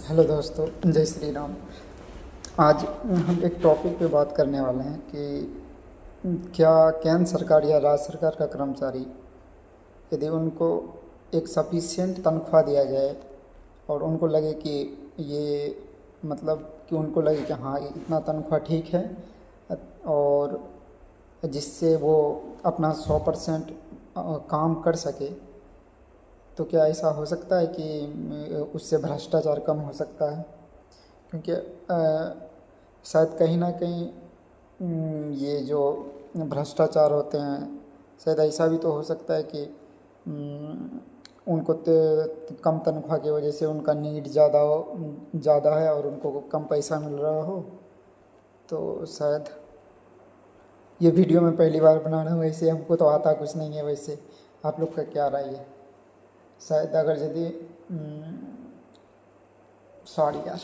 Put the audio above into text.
Hello दोस्तों, जय श्री राम। आज हम एक टॉपिक पे बात करने वाले हैं कि क्या केंद्र सरकार या राज्य सरकार का कर्मचारी, यदि उनको एक सफिशिएंट तनख्वाह दिया जाए और उनको लगे कि ये मतलब कि उनको लगे कि हाँ इतना तनख्वाह ठीक है और जिससे वो अपना 100% काम कर सके, तो क्या ऐसा हो सकता है कि उससे भ्रष्टाचार कम हो सकता है? क्योंकि शायद कहीं ना कहीं ये जो भ्रष्टाचार होते हैं, शायद ऐसा भी तो हो सकता है कि उनको कम तनख्वाह की वजह से उनका नीड ज़्यादा है और उनको कम पैसा मिल रहा हो। तो शायद ये वीडियो मैं पहली बार बना रहा हूँ, वैसे हमको तो आता कुछ नहीं है। वैसे आप लोग का क्या राय है? शायद अगर यदि सॉरी यार।